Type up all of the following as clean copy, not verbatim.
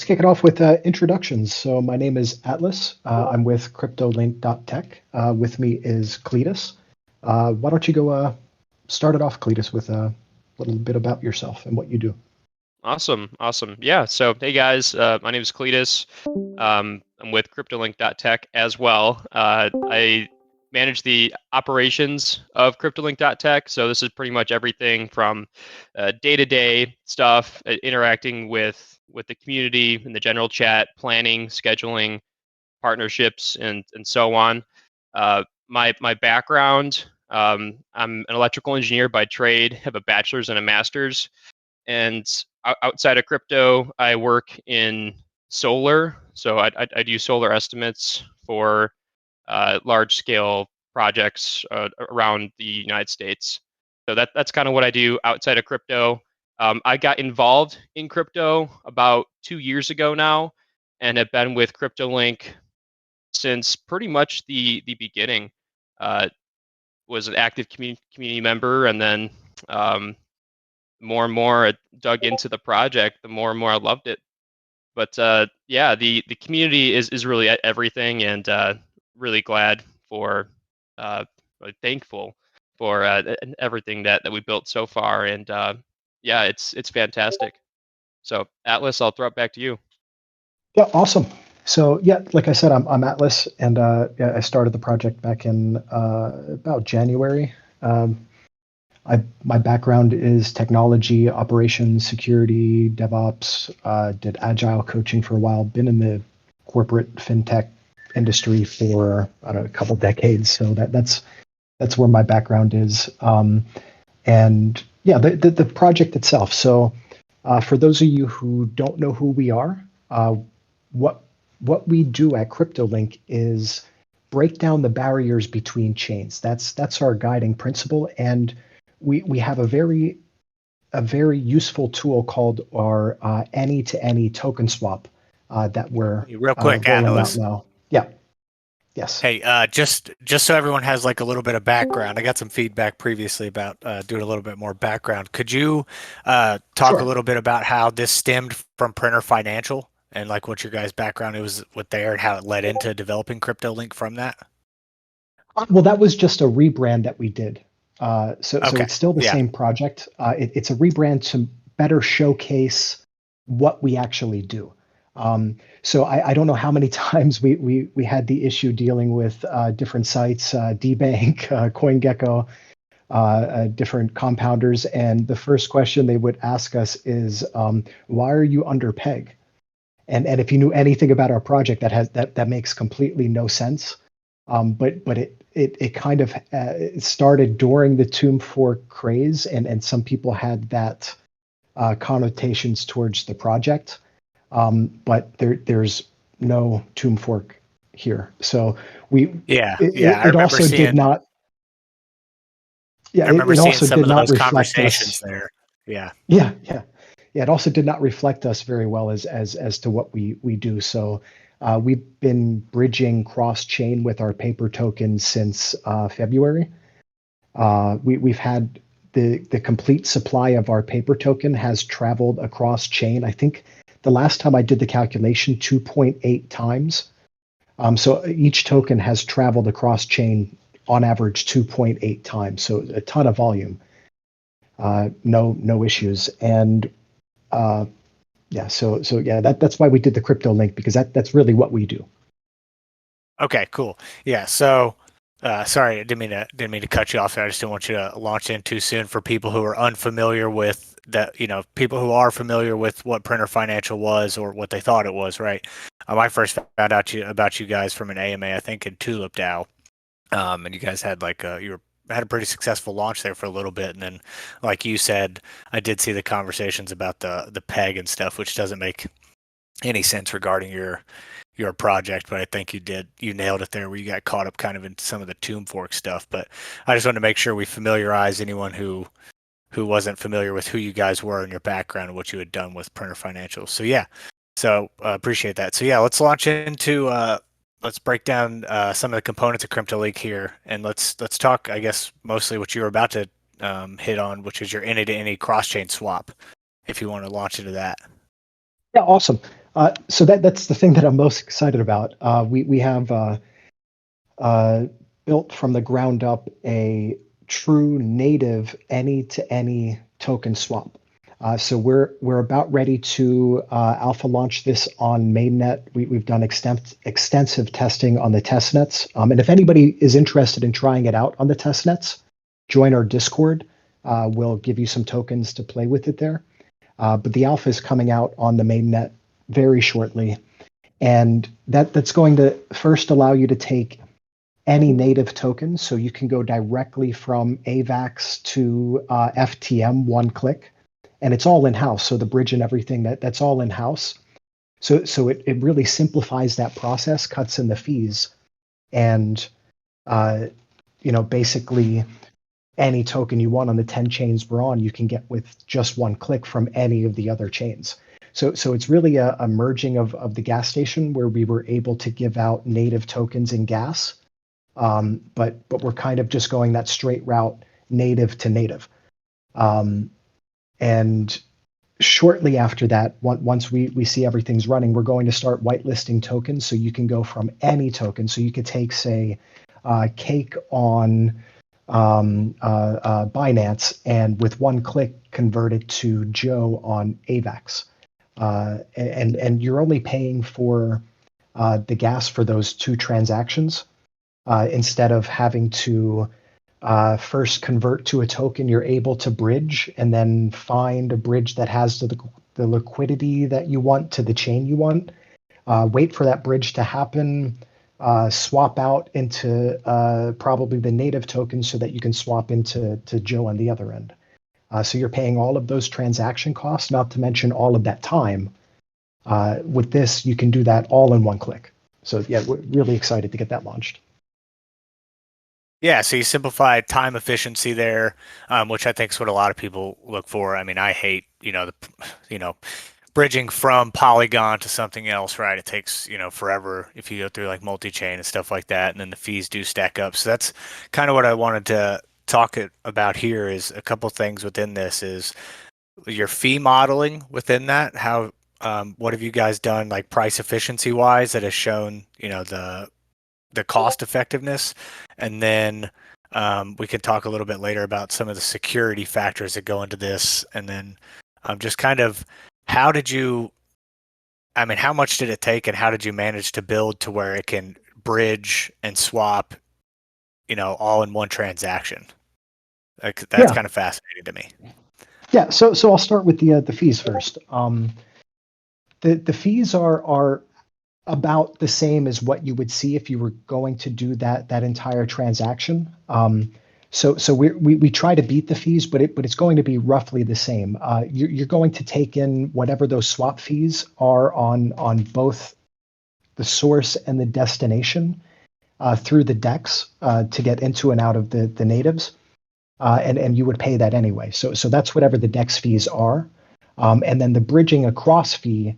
kick it off with introductions. So my name is Atlas. I'm with CryptoLink.tech. With me is Cletus. Why don't you go start it off, Cletus, with a little bit about yourself and what you do? Awesome. Yeah. So, hey guys, my name is Cletus. I'm with CryptoLink.tech as well. I manage the operations of CryptoLink.tech. So this is pretty much everything from day-to-day stuff, interacting with the community in the general chat, planning, scheduling, partnerships, and so on. My background, I'm an electrical engineer by trade, have a bachelor's and a master's. And outside of crypto, I work in solar. So I do solar estimates for large scale projects around the United States. So that's kind of what I do outside of crypto. I got involved in crypto about 2 years ago now, and have been with CryptoLink since pretty much the beginning. Uh, was an active community member, and then more and more I dug into the project, the more and more I loved it. But yeah, the community is really everything, and really glad for, really thankful for everything that we built so far, and yeah, it's fantastic. So Atlas, I'll throw it back to you. Yeah, awesome. So yeah, like I said, I'm Atlas, and yeah, I started the project back in about January. Um, my background is technology, operations, security, DevOps. Did agile coaching for a while. Been in the corporate fintech industry for I don't know, a couple decades. So that's where my background is. And yeah, the project itself. So for those of you who don't know who we are, what what we do at CryptoLink is break down the barriers between chains. That's our guiding principle, and we have a very useful tool called our any to any token swap that we're Real quick, rolling out Atlas. now. Yeah. Yes. Hey, just so everyone has like a little bit of background, I got some feedback previously about doing a little bit more background. Could you talk a Sure. little bit about how this stemmed from Printer Financial and like what your guys' background was with there and how it led into developing CryptoLink from that? Well, that was just a rebrand that we did. So Okay. it's still the Yeah. same project. It's a rebrand to better showcase what we actually do. So I don't know how many times we had the issue dealing with different sites, DBank, CoinGecko, different compounders, and the first question they would ask us is, "Why are you under peg?" And if you knew anything about our project, that makes completely no sense. But it kind of it started during the Tomb Fork craze, and some people had that connotations towards the project. But there's no Tomb Fork here, so we Yeah. it, Yeah. it also did not. Yeah, I it, remember it seeing also some did of not those reflect conversations us. there. Yeah. Yeah. It also did not reflect us very well as to what we do. So we've been bridging cross chain with our paper tokens since February. We've had the complete supply of our paper token has traveled across chain. I think the last time I did the calculation, 2.8 times. So each token has traveled across chain on average 2.8 times. So a ton of volume. No issues. And uh, yeah, so yeah, that's why we did the crypto link, because that's really what we do. Okay, cool. Yeah, so sorry, I didn't mean to cut you off there. I just didn't want you to launch in too soon for people who are unfamiliar with that, people who are familiar with what Printer Financial was or what they thought it was, right? I first found out about you guys from an AMA, I think in Tulip DAO. And you guys had had a pretty successful launch there for a little bit, and then like you said, I did see the conversations about the peg and stuff, which doesn't make any sense regarding your project, but I think you nailed it there where you got caught up kind of in some of the Tomb Fork stuff. But I just wanted to make sure we familiarize anyone who wasn't familiar with who you guys were and your background and what you had done with Printer Financial. So yeah, so appreciate that. So yeah, let's launch into let's break down some of the components of CryptoLink here, and let's talk, I guess, mostly what you were about to hit on, which is your any to any cross chain swap. If you want to launch into that. Yeah, awesome. So that's the thing that I'm most excited about. We have built from the ground up a true native any-to-any token swap. So we're about ready to alpha launch this on mainnet. We've done extensive testing on the testnets, and if anybody is interested in trying it out on the testnets, join our Discord. We'll give you some tokens to play with it there. But the alpha is coming out on the mainnet very shortly, and that's going to first allow you to take any native token, so you can go directly from AVAX to FTM one click, and it's all in house. So the bridge and everything that's all in house. So it really simplifies that process, cuts in the fees, and basically any token you want on the 10 chains we're on, you can get with just one click from any of the other chains. So it's really a merging of the gas station where we were able to give out native tokens in gas, but we're kind of just going that straight route, native to native. And shortly after that, once we see everything's running, we're going to start whitelisting tokens, so you can go from any token. So you could take, say, Cake on Binance, and with one click convert it to Joe on AVAX. And you're only paying for the gas for those two transactions, instead of having to first convert to a token. You're able to bridge and then find a bridge that has the liquidity that you want to the chain you want. Wait for that bridge to happen. Swap out into probably the native token so that you can swap into Joe on the other end. So you're paying all of those transaction costs, not to mention all of that time. With this, you can do that all in one click. So yeah, we're really excited to get that launched. Yeah, so you simplified time efficiency there, which I think is what a lot of people look for. I mean, I hate, bridging from Polygon to something else, right? It takes, forever if you go through like multi-chain and stuff like that, and then the fees do stack up. So that's kind of what I wanted to talk about here. Is a couple things within this is your fee modeling within that. How, what have you guys done like price efficiency wise that has shown, the cost effectiveness, and then we can talk a little bit later about some of the security factors that go into this, and then just kind of how much did it take, and how did you manage to build to where it can bridge and swap, all in one transaction? That's kind of fascinating to me. Yeah. So I'll start with the fees first. The fees are about the same as what you would see if you were going to do that entire transaction. So we try to beat the fees, but it's going to be roughly the same. You're going to take in whatever those swap fees are on both the source and the destination through the DEX to get into and out of the natives, and you would pay that anyway. So that's whatever the DEX fees are, and then the bridging across fee.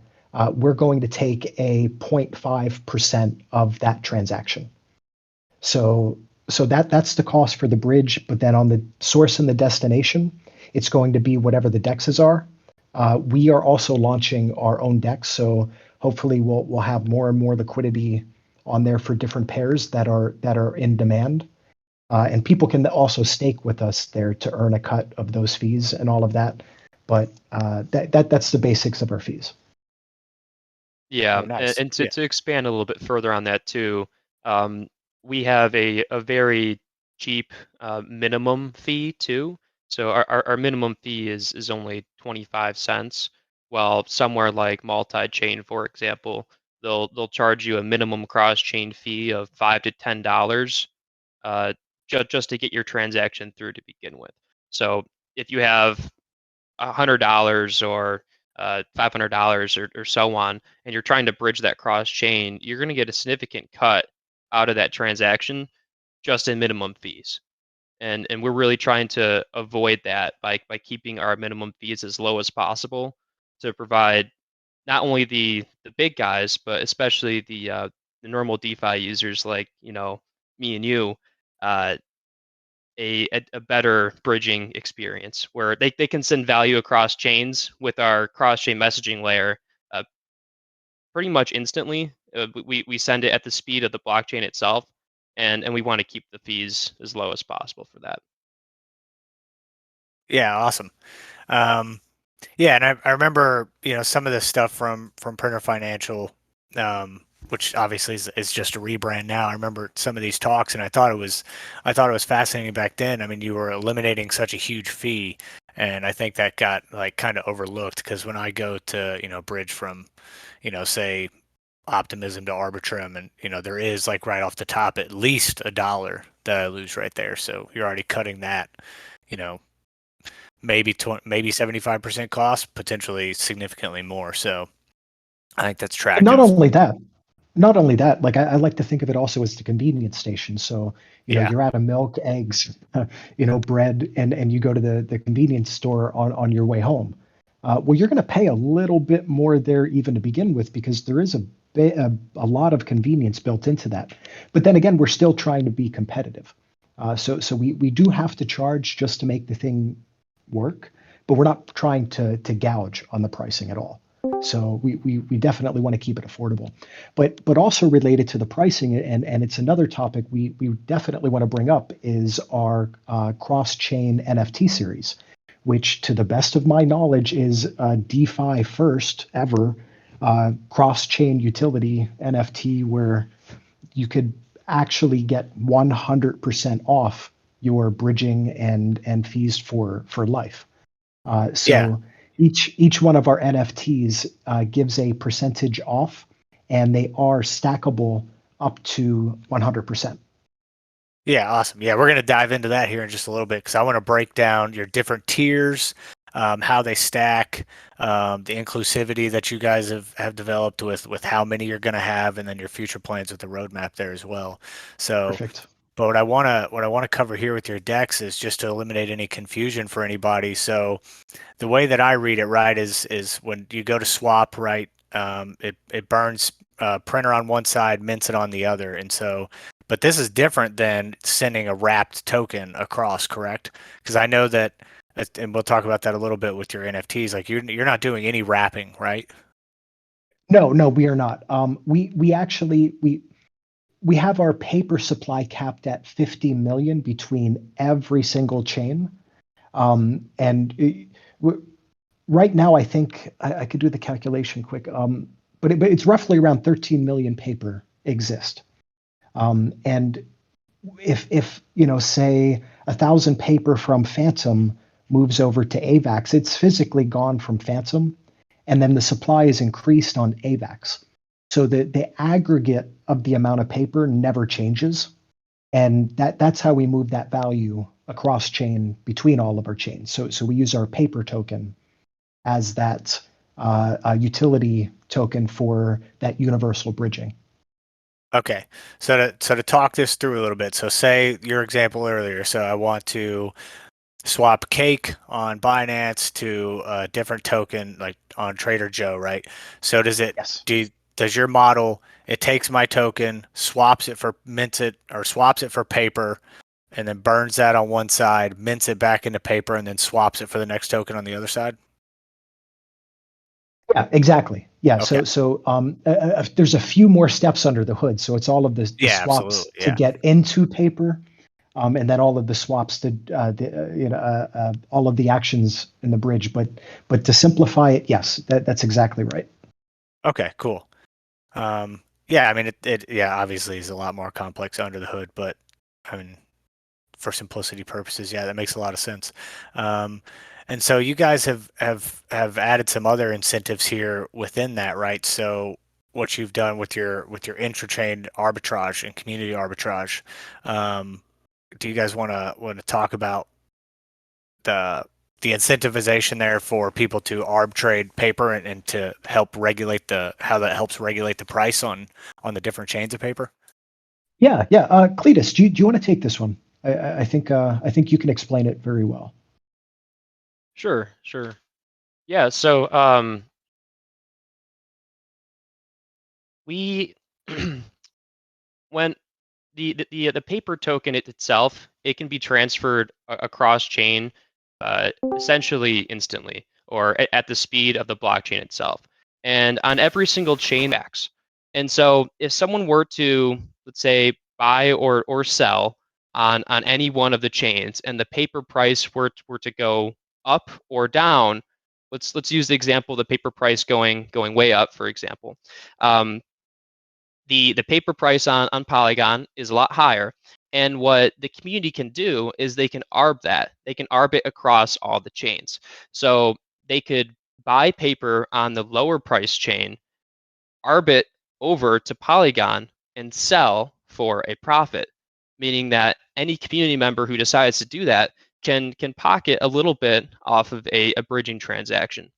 We're going to take a 0.5% of that transaction. So that's the cost for the bridge, but then on the source and the destination, it's going to be whatever the DEXs are. We are also launching our own DEX, so hopefully we'll have more and more liquidity on there for different pairs that are in demand. And people can also stake with us there to earn a cut of those fees and all of that. But that's the basics of our fees. Yeah, Oh, nice. and to expand a little bit further on that too, we have a very cheap minimum fee too. So our minimum fee is only 25 cents, while somewhere like multi-chain, for example, they'll charge you a minimum cross-chain fee of $5 to $10, just to get your transaction through to begin with. So if you have $100 or $500 or so on, and you're trying to bridge that cross chain, you're going to get a significant cut out of that transaction just in minimum fees. And we're really trying to avoid that by keeping our minimum fees as low as possible to provide not only the big guys, but especially the normal DeFi users like me and you, uh, a better bridging experience where they can send value across chains with our cross chain messaging layer. pretty much instantly. We send it at the speed of the blockchain itself, and we want to keep the fees as low as possible for that. Yeah, awesome. Yeah, and I remember, some of this stuff from Printer Financial, which obviously is just a rebrand now. I remember some of these talks, and I thought it was fascinating back then. I mean, you were eliminating such a huge fee, and I think that got like kind of overlooked because when I go to bridge from, say Optimism to Arbitrum, and there is like right off the top at least $1 that I lose right there. So you're already cutting that, you know, maybe 75% cost, potentially significantly more. So I think that's And not attractive. only that, like I like to think of it also as the convenience station. So, Yeah. you're out of milk, eggs, bread, and you go to the convenience store on your way home. Well, you're going to pay a little bit more there even to begin with because there is a lot of convenience built into that. But then again, we're still trying to be competitive. So we do have to charge just to make the thing work, but we're not trying to gouge on the pricing at all. So we definitely want to keep it affordable, but also related to the pricing, and it's another topic we definitely want to bring up is our cross-chain NFT series, which to the best of my knowledge is DeFi first ever cross-chain utility NFT where you could actually get 100% off your bridging and fees for life. Yeah. So each one of our NFTs gives a percentage off, and they are stackable up to 100%. Yeah, awesome. Yeah, we're going to dive into that here in just a little bit because I want to break down your different tiers, how they stack, the inclusivity that you guys have developed with how many you're going to have, and then your future plans with the roadmap there as well. So, Perfect. but what I want to cover here with your decks is just to eliminate any confusion for anybody. So, the way that I read it, right, is when you go to swap, right, it burns printer on one side, mints it on the other, and so. But this is different than sending a wrapped token across, correct? Because I know that, and we'll talk about that a little bit with your NFTs. Like you're not doing any wrapping, right? No, we are not. We actually we have our paper supply capped at 50 million between every single chain. Right now, I think I could do the calculation quick. But it's roughly around 13 million paper exist. And if say 1,000 paper from Phantom moves over to AVAX, it's physically gone from Phantom, and then the supply is increased on AVAX. So the aggregate of the amount of paper never changes, and that's how we move that value across chain between all of our chains. So we use our paper token as that utility token for that universal bridging. Okay. So to talk this through a little bit. So say your example earlier. So I want to swap cake on Binance to a different token like on Trader Joe, right? So Yes. does your model, it takes my token, swaps it for mints it or swaps it for paper, and then burns that on one side, mints it back into paper, and then swaps it for the next token on the other side? Yeah, exactly. Yeah. Okay. There's a few more steps under the hood. So it's all of the Yeah, swaps absolutely. to Yeah. get into paper, and then all of the swaps to all of the actions in the bridge. But to simplify it, yes, that's exactly right. Okay, cool. Yeah, I mean it obviously is a lot more complex under the hood, but I mean for simplicity purposes, yeah, that makes a lot of sense. Um, and so you guys have added some other incentives here within that, right? So what you've done with your intrachain arbitrage and community arbitrage, um, do you guys want to talk about the the incentivization there for people to arb trade paper and to help regulate how that helps regulate the price on the different chains of paper? Yeah. Cletus, do you want to take this one? I think you can explain it very well. Sure. Yeah. So we when the paper token itself, it can be transferred across chain essentially instantly or at the speed of the blockchain itself. and on every single chain backs. And so if someone were to, let's say, buy or sell on any one of the chains, and the paper price were to go up or down, let's use the example of the paper price going way up, for example. Um, the paper price on Polygon is a lot higher. And what the community can do is they can arb that. They can arb it across all the chains. So they could buy paper on the lower price chain, arb it over to Polygon, and sell for a profit, meaning that any community member who decides to do that can pocket a little bit off of a bridging transaction.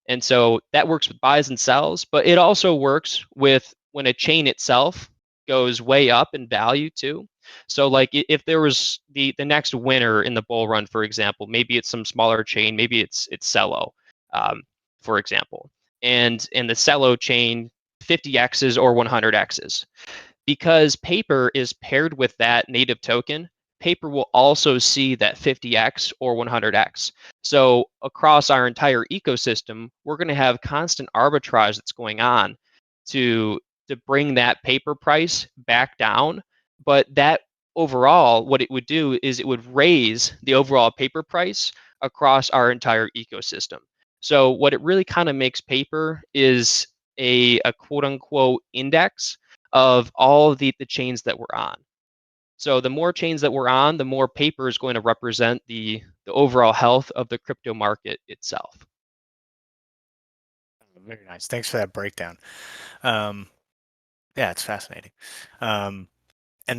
And so that works with buys and sells, but it also works with when a chain itself goes way up in value too. So like if there was the next winner in the bull run, for example, maybe it's some smaller chain, maybe it's Cello, um, for example, and the Cello chain 50x's or 100x's. Because paper is paired with that native token, paper will also see that 50x or 100x. So across our entire ecosystem, we're going to have constant arbitrage that's going on to bring that paper price back down. But that overall, what it would do is it would raise the overall paper price across our entire ecosystem. So what it really kind of makes paper is a quote unquote index of all of the chains that we're on. So the more chains that we're on, the more paper is going to represent the overall health of the crypto market itself. Very nice. Thanks for that breakdown. Yeah, it's fascinating. And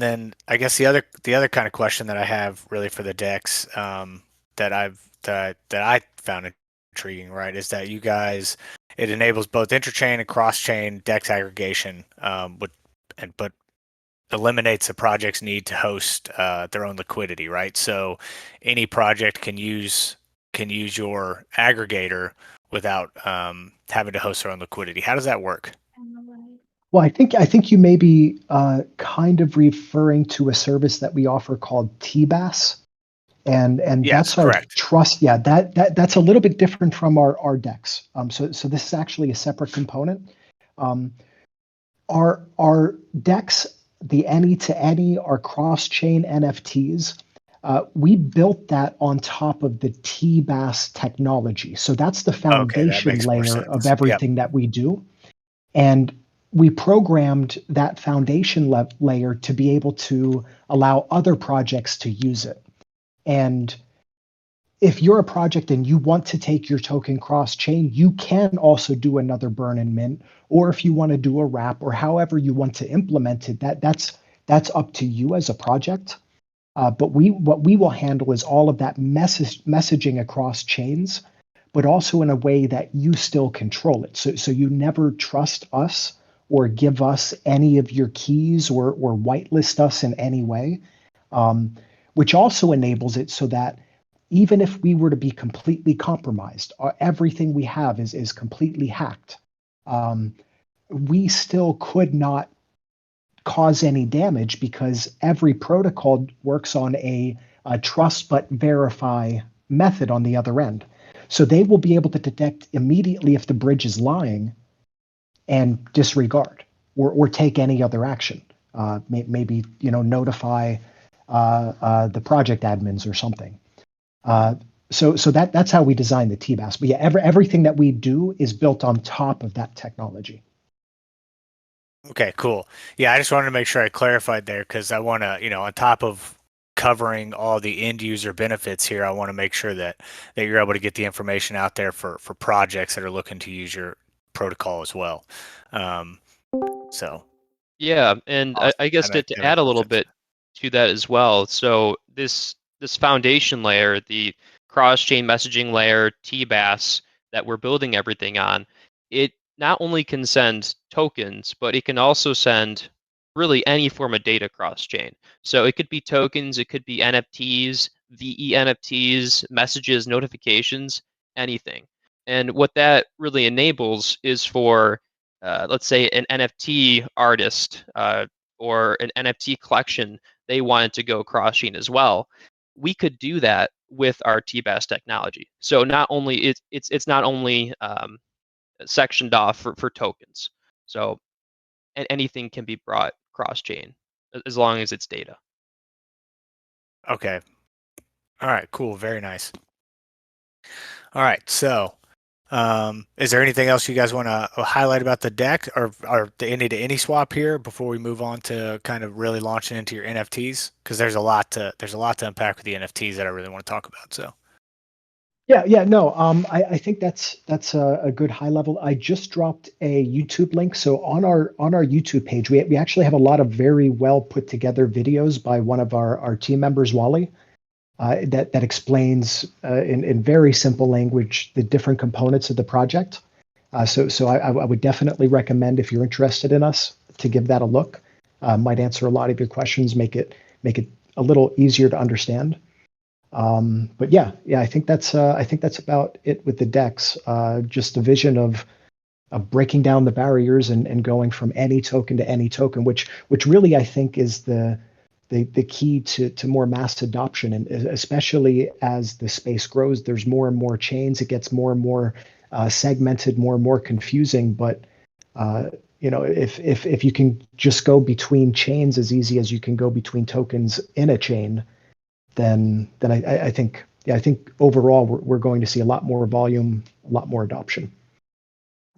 then I guess the other kind of question that I have really for the DEX that I found intriguing, right, is that you guys, it enables both interchain and cross-chain DEX aggregation, but eliminates the project's need to host their own liquidity, right? So any project can use your aggregator without having to host their own liquidity. How does that work? Well, I think you may be kind of referring to a service that we offer called TBAS, and Yes, that's our correct. trust. Yeah, that's a little bit different from our DEX. So this is actually a separate component. Um, our DEX, the any to any, our cross chain NFTs. We built that on top of the TBAS technology. So that's the Okay, that foundation makes more layer of sense. Yep. everything that we do. And we programmed that foundation layer to be able to allow other projects to use it. And if you're a project and you want to take your token cross chain, you can also do another burn and mint, or if you want to do a wrap, or however you want to implement it, that's up to you as a project. But what we will handle is all of that messaging across chains, but also in a way that you still control it. So you never trust us or give us any of your keys or whitelist us in any way, which also enables it so that even if we were to be completely compromised, everything we have is completely hacked. We still could not cause any damage because every protocol works on a trust but verify method on the other end. So they will be able to detect immediately if the bridge is lying and disregard or take any other action. Maybe notify the project admins or something. So that's how we design the TBAS. But yeah, everything that we do is built on top of that technology. Okay, cool. Yeah, I just wanted to make sure I clarified there because I want to, on top of covering all the end user benefits here, I want to make sure that you're able to get the information out there for projects that are looking to use your protocol as well. Um, so Yeah, and awesome. I guess to That add makes a more little sense. bit to that as well. So this foundation layer, the cross-chain messaging layer, TBAS that we're building everything on, it not only can send tokens, but it can also send really any form of data cross-chain. So it could be tokens, it could be NFTs, VE NFTs, messages, notifications, anything. And what that really enables is for let's say an NFT artist or an NFT collection, they wanted to go cross chain as well. We could do that with our TBAS technology. So not only it's not only sectioned off for tokens. So anything can be brought cross chain as long as it's data. Okay. All right. Cool. Very nice. All right. So, is there anything else you guys want to highlight about the deck or the any to any swap here before we move on to kind of really launching into your NFTs? Because there's a lot to unpack with the NFTs that I really want to talk about. So. Yeah, no. I think that's a good high level. I just dropped a YouTube link. So on our YouTube page, we actually have a lot of very well put together videos by one of our team members, Wally, that explains in very simple language the different components of the project. So I would definitely recommend, if you're interested in us, to give that a look. Might answer a lot of your questions, make it a little easier to understand. But yeah, I think that's about it with the decks. Just the vision of breaking down the barriers and going from any token to any token, which really I think is the key to more mass adoption, and especially as the space grows, there's more and more chains. It gets more and more segmented, more and more confusing. But if you can just go between chains as easy as you can go between tokens in a chain, then I think overall we're going to see a lot more volume, a lot more adoption.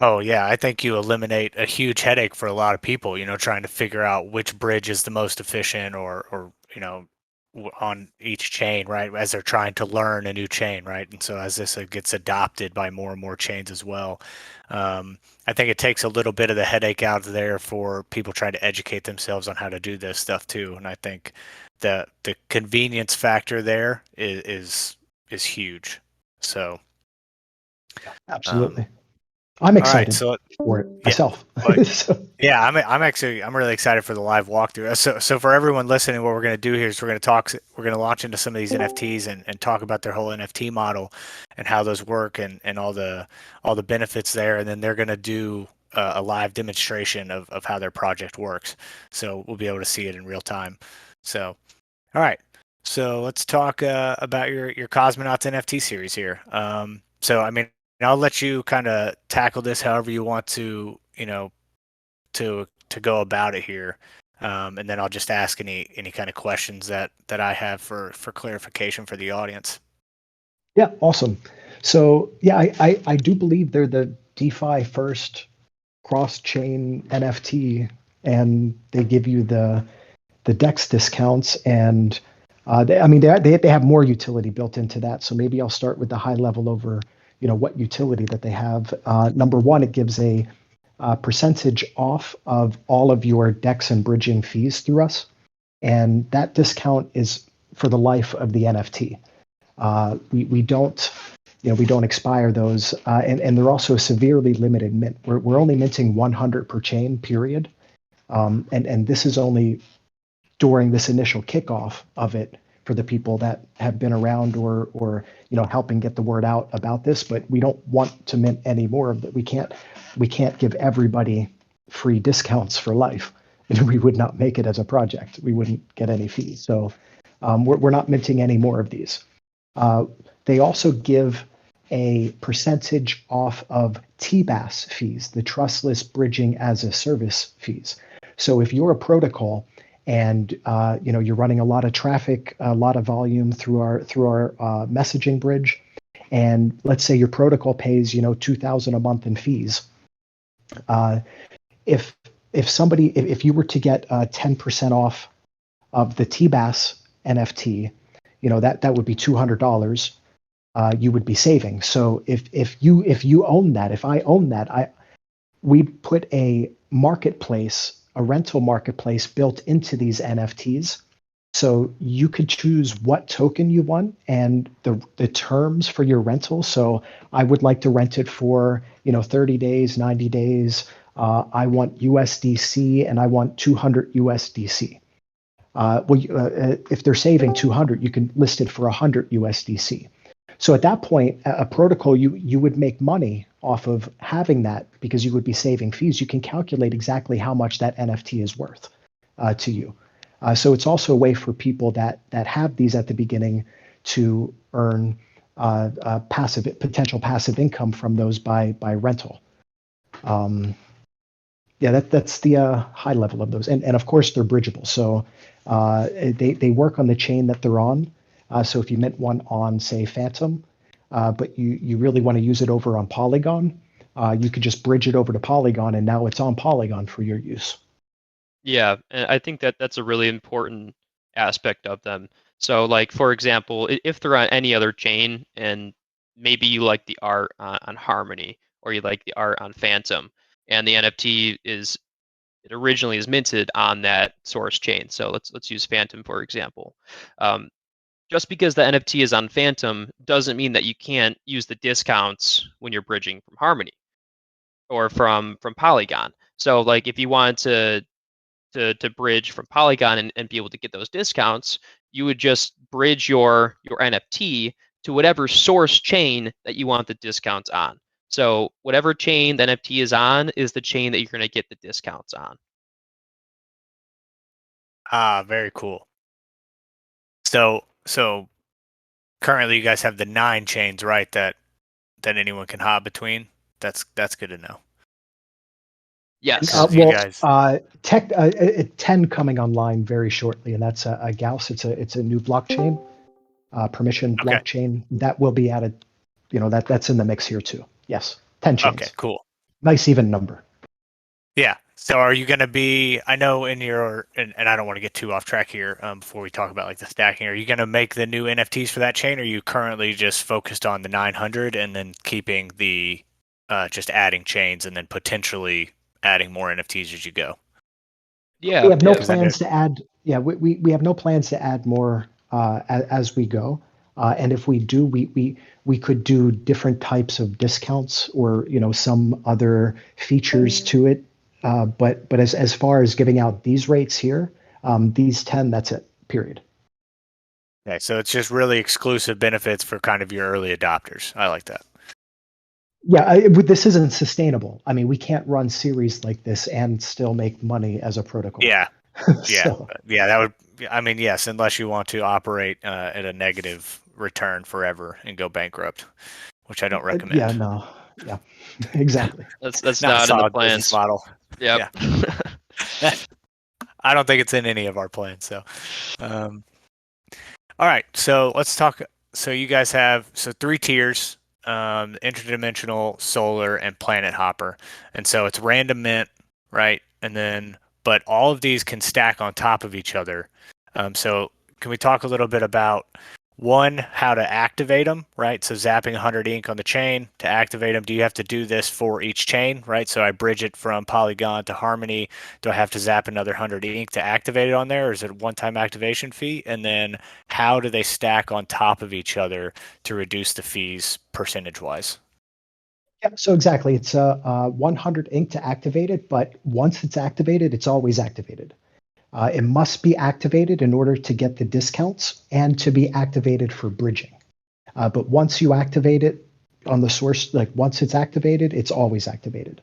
Oh yeah, I think you eliminate a huge headache for a lot of people, trying to figure out which bridge is the most efficient or on each chain, right? As they're trying to learn a new chain, right? And so as this gets adopted by more and more chains as well, I think it takes a little bit of the headache out of there for people trying to educate themselves on how to do this stuff too. And I think the convenience factor there is huge. So Absolutely. I'm all right, excited so for it yeah, myself. but So, yeah, I'm really excited for the live walkthrough. So for everyone listening, what we're going to do here is we're going to launch into some of these NFTs and talk about their whole NFT model and how those work and all the benefits there, and then they're going to do a live demonstration of how their project works. So we'll be able to see it in real time. So all right, so let's talk about your Cosmonauts NFT series here. So I mean, I'll let you kind of tackle this however you want to, to go about it here, and then I'll just ask any kind of questions that I have for clarification for the audience. yeah, awesome. So yeah, I do believe they're the DeFi first cross-chain NFT, and they give you the DEX discounts, and they have more utility built into that. So maybe I'll start with the high level over what utility that they have. Number one, it gives a percentage off of all of your DEX and bridging fees through us, and that discount is for the life of the NFT. We don't expire those, and they're also severely limited mint. We're only minting 100 per chain, period. And this is only during this initial kickoff of it for the people that have been around or helping get the word out about this. But we don't want to mint any more of that. We can't give everybody free discounts for life. We would not make it as a project. We wouldn't get any fees. So we're not minting any more of these. They also give a percentage off of TBAS fees, the trustless bridging as a service fees. So if you're a protocol and you're running a lot of traffic, a lot of volume through our messaging bridge, and let's say your protocol pays $2,000 a month in fees, if you were to get 10% off of the TBAS NFT, that would be $200. You would be saving. So if you own that, if I own that, we put a marketplace, a rental marketplace built into these NFTs. So you could choose what token you want and the terms for your rental. So I would like to rent it for 30 days, 90 days. I want USDC and I want 200 USDC. If they're saving 200, you can list it for 100 USDC. So at that point, a protocol, you would make money off of having that because you would be saving fees. You can calculate exactly how much that NFT is worth to you. So it's also a way for people that have these at the beginning to earn potential passive income from those by rental. Yeah, that's the high level of those, and of course they're bridgeable. So they work on the chain that they're on. So if you mint one on, say, Phantom, but you really want to use it over on Polygon, you could just bridge it over to Polygon, and now it's on Polygon for your use. Yeah, and I think that that's a really important aspect of them. So, like for example, if they're on any other chain, and maybe you like the art on Harmony, or you like the art on Phantom, and the NFT is it originally is minted on that source chain. So let's use Phantom for example. Um, just because the NFT is on Phantom doesn't mean that you can't use the discounts when you're bridging from Harmony or from Polygon. So like if you wanted to bridge from Polygon and be able to get those discounts, you would just bridge your NFT to whatever source chain that you want the discounts on. So whatever chain the NFT is on is the chain that you're going to get the discounts on. Ah, very cool. So currently you guys have the 9 chains, right? That anyone can hop between. That's good to know. Yes. You guys. Tech 10 coming online very shortly, and that's a Gauss. It's a new blockchain, permission Okay. blockchain that will be added. That's in the mix here too. Yes, 10 chains. Okay, cool. Nice even number. Yeah. So are you going to be, I know in your, and I don't want to get too off track here before we talk about like the stacking, are you going to make the new NFTs for that chain? Or are you currently just focused on the 900 and then keeping the, just adding chains and then potentially adding more NFTs as you go? Yeah. We have no Yeah. plans to add. Yeah, we have no plans to add more as we go. And if we do, we could do different types of discounts or some other features to it. But as far as giving out these rates here, these 10, that's it. Period. Okay, so it's just really exclusive benefits for kind of your early adopters. I like that. Yeah, this isn't sustainable. I mean, we can't run series like this and still make money as a protocol. Yeah. Yeah. So, Yeah, that would, I mean, yes, unless you want to operate at a negative return forever and go bankrupt, which I don't recommend. yeah, no, yeah, exactly. That's Not a not in the solid business plans. model. Yep. Yeah. I don't think it's in any of our plans. So, all right. So let's talk. So you guys have 3 tiers: interdimensional, solar, and planet hopper. And so it's random mint, right? And then, but all of these can stack on top of each other. So can we talk a little bit about one, how to activate them, right? So zapping 100 ink on the chain to activate them. Do you have to do this for each chain, right? So I bridge it from Polygon to Harmony. Do I have to zap another 100 ink to activate it on there, or is it a one-time activation fee? And then how do they stack on top of each other to reduce the fees percentage-wise? Yeah, so exactly, it's 100 ink to activate it, but once it's activated, it's always activated. It must be activated in order to get the discounts and to be activated for bridging. But once you activate it on the source, like once it's activated, it's always activated.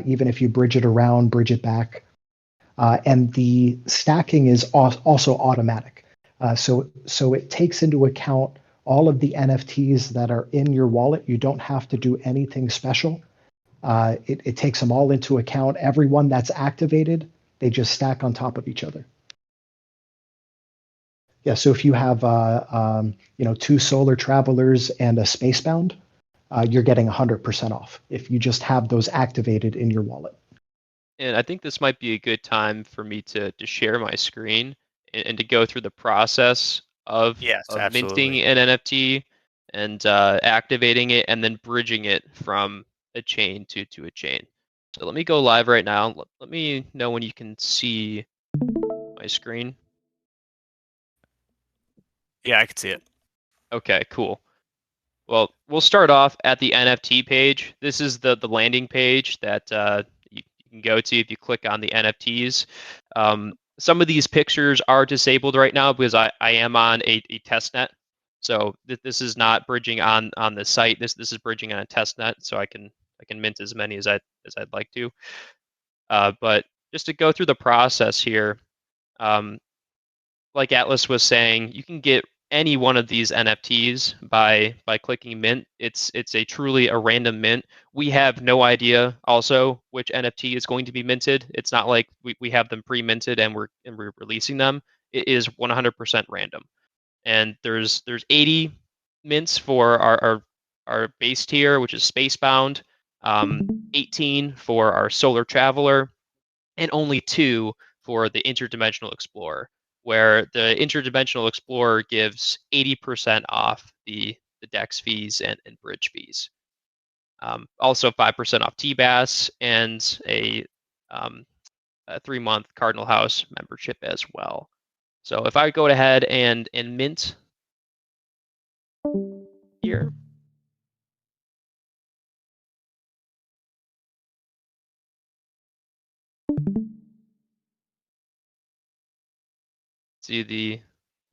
Even if you bridge it around, bridge it back. And the stacking is also automatic. So it takes into account all of the NFTs that are in your wallet. You don't have to do anything special. It takes them all into account. Everyone that's activated, they just stack on top of each other. Yeah, so if you have 2 solar travelers and a spacebound, you're getting 100% off if you just have those activated in your wallet. And I think this might be a good time for me to share my screen and to go through the process of Yes, minting absolutely. an NFT and activating it and then bridging it from a chain to a chain. So let me go live right now. Let me know when you can see my screen. Yeah, I can see it. Okay, cool. Well, we'll start off at the NFT page. This is the landing page that you can go to if you click on the NFTs. Some of these pictures are disabled right now because I am on a test net. So this is not bridging on the site. This is bridging on a test net. So I can mint as many as I'd like to. But just to go through the process here, like Atlas was saying, you can get any one of these NFTs by clicking mint. It's a truly a random mint. We have no idea also which NFT is going to be minted. It's not like we have them pre-minted and we're releasing them. It is 100% random. And there's 80 mints for our base tier, which is Spacebound, 18 for our Solar Traveler, and only 2 for the Interdimensional Explorer, where the Interdimensional Explorer gives 80% off the DEX fees and bridge fees. Also 5% off TBAS and a 3-month Cardinal House membership as well. So if I go ahead and mint here, see the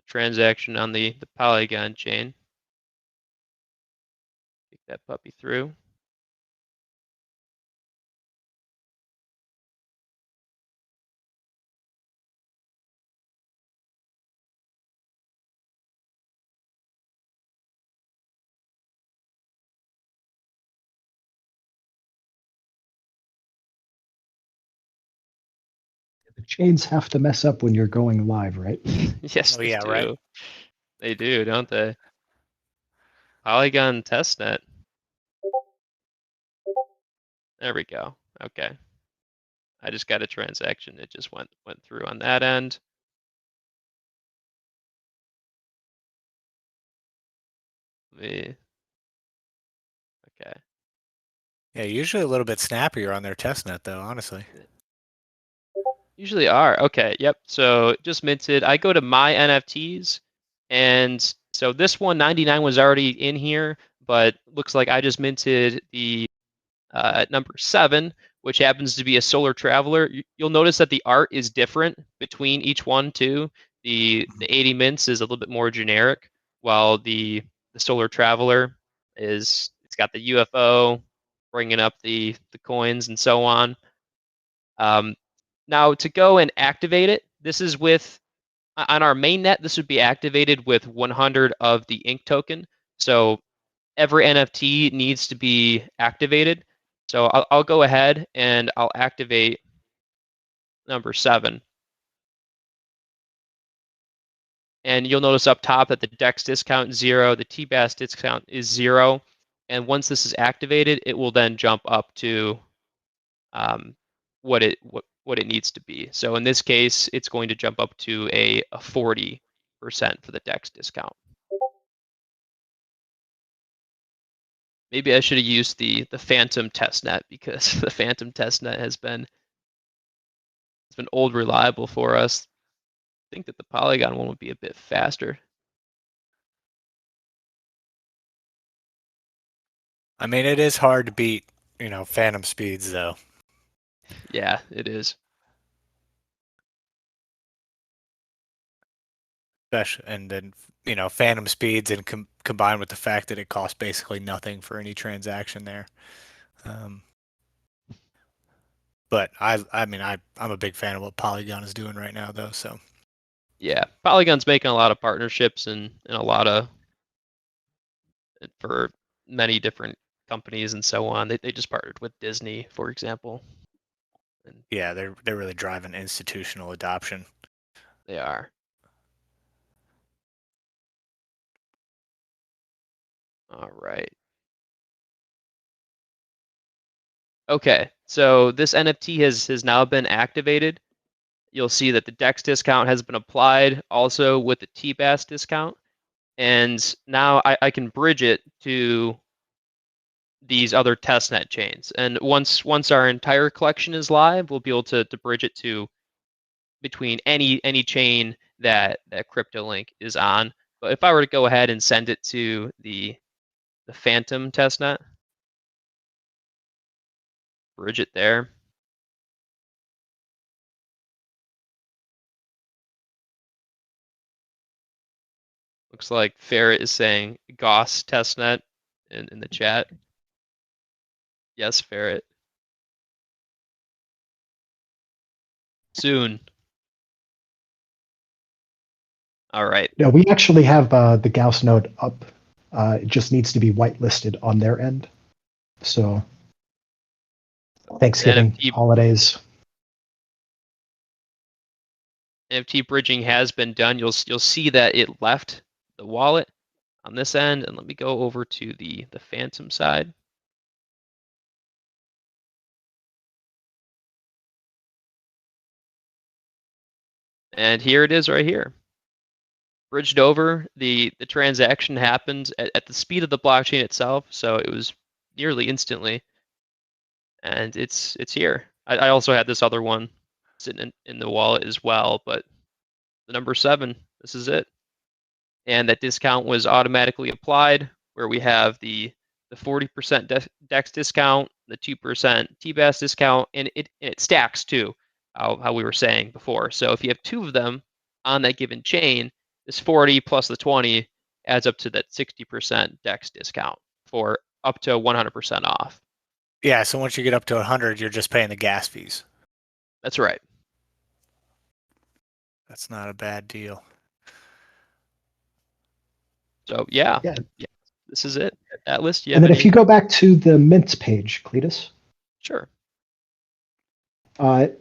transaction on the Polygon chain. Take that puppy through. The chains have to mess up when you're going live, right? Yes, Oh they yeah, do. right. They do, don't they? Polygon testnet. There we go. Okay. I just got a transaction. It just went through on that end. Okay. Yeah, usually a little bit snappier on their testnet though, honestly. Usually are. Okay, yep. So just minted. I go to my NFTs, and so this 199 was already in here, but looks like I just minted the number 7, which happens to be a Solar Traveler. You'll notice that the art is different between each one too. The 80 mints is a little bit more generic, while the Solar Traveler it's got the UFO bringing up the coins and so on. Um, Now to go and activate it, this is with on our main net. This would be activated with 100 of the ink token. So every NFT needs to be activated. So I'll go ahead and I'll activate number 7. And you'll notice up top that the DEX discount is 0, the TBAS discount is 0. And once this is activated, it will then jump up to um, what it needs to be. So in this case, it's going to jump up to a 40% for the DEX discount. Maybe I should have used the Phantom testnet, because the Phantom testnet has been old reliable for us. I think that the Polygon one would be a bit faster. I mean, it is hard to beat, phantom speeds though. Yeah, it is. Especially, and then phantom speeds and combined with the fact that it costs basically nothing for any transaction there. But I'm a big fan of what Polygon is doing right now though. So Yeah, Polygon's making a lot of partnerships and a lot of for many different companies and so on. They just partnered with Disney, for example. And yeah, they're really driving institutional adoption. they are. All right. Okay, so this NFT has now been activated. You'll see that the DEX discount has been applied also with the TBAS discount. And now I can bridge it to these other testnet chains. And once our entire collection is live, we'll be able to bridge it to between any chain that CryptoLink is on. But if I were to go ahead and send it to the Phantom testnet, bridge it there. Looks like Ferret is saying Goss testnet in the chat. Yes, Ferret. Soon. All right. No, we actually have the Gauss node up. It just needs to be whitelisted on their end. So Thanksgiving, NFT holidays. NFT bridging has been done. You'll see that it left the wallet on this end, and let me go over to the Phantom side. And here it is right here. Bridged over. The transaction happened at the speed of the blockchain itself, so it was nearly instantly. And it's here. I also had this other one sitting in the wallet as well, but the number 7, this is it. And that discount was automatically applied, where we have the 40% DEX discount, the 2% TBAS discount, and it stacks too, how we were saying before. So if you have 2 of them on that given chain, this 40 plus the 20 adds up to that 60% DEX discount for up to 100% off. Yeah, so once you get up to 100, you're just paying the gas fees. That's right. That's not a bad deal. So yeah, Yeah. this is it. Atlas, do you And have then if you go back to the mints page, Cletus, Sure.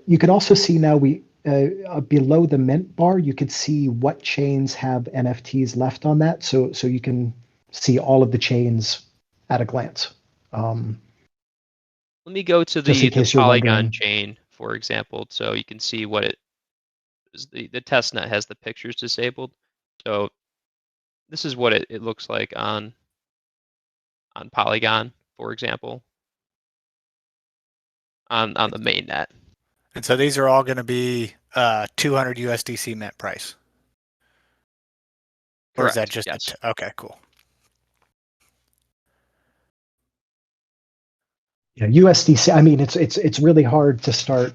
you can also see now below the mint bar, you could see what chains have NFTs left on that. So you can see all of the chains at a glance. Let me go to Just in the case you're Polygon wondering. chain, for example, so you can see what it is. The testnet has the pictures disabled. So this is what it looks like on Polygon, for example, on the mainnet. And so these are all going to be 200 USDC mint price. Or is that Correct. just Yes. okay, cool. Yeah, USDC. I mean, it's really hard to start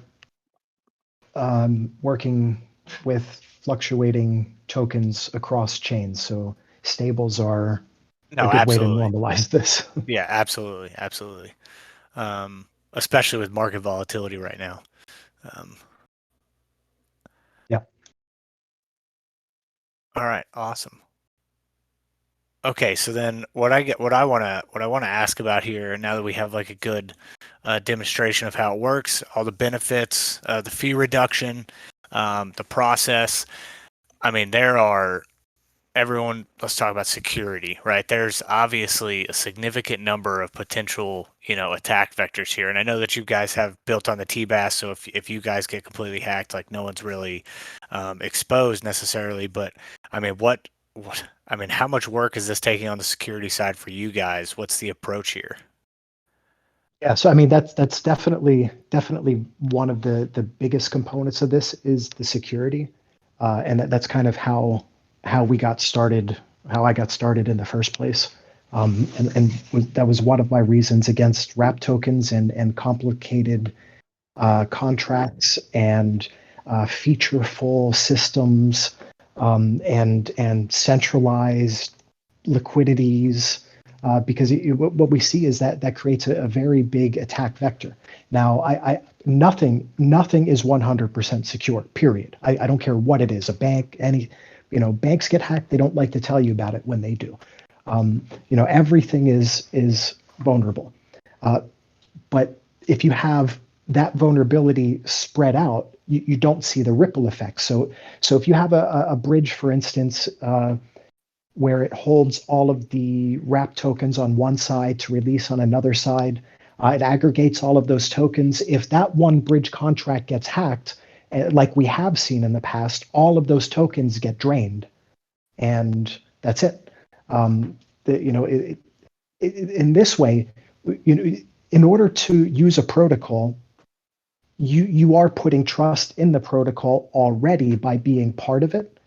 working with fluctuating tokens across chains. So stables are No, a good way to absolutely. normalize this. Yeah, absolutely, absolutely. Especially with market volatility right now. Yeah. All right, awesome. Okay, so then what I want to ask about here, now that we have like a good demonstration of how it works, all the benefits, the fee reduction, the process. I mean, let's talk about security, right? There's obviously a significant number of potential, attack vectors here. And I know that you guys have built on the TBAS, so if you guys get completely hacked, like no one's really exposed necessarily. But I mean, how much work is this taking on the security side for you guys? What's the approach here? Yeah, so I mean that's definitely one of the biggest components of this is the security, and that's kind of how we got started, how I got started in the first place, that was one of my reasons against wrap tokens and complicated contracts and featureful systems, and centralized liquidities. Because what we see is that creates a very big attack vector. Now, nothing is 100% secure. Period. I don't care what it is. A bank, banks get hacked. They don't like to tell you about it when they do. Everything is vulnerable. But if you have that vulnerability spread out, you don't see the ripple effect. So if you have a bridge, for instance, where it holds all of the wrap tokens on one side to release on another side. It aggregates all of those tokens. If that one bridge contract gets hacked, like we have seen in the past, all of those tokens get drained, and that's it. In this way, in order to use a protocol, you are putting trust in the protocol already by being part of it.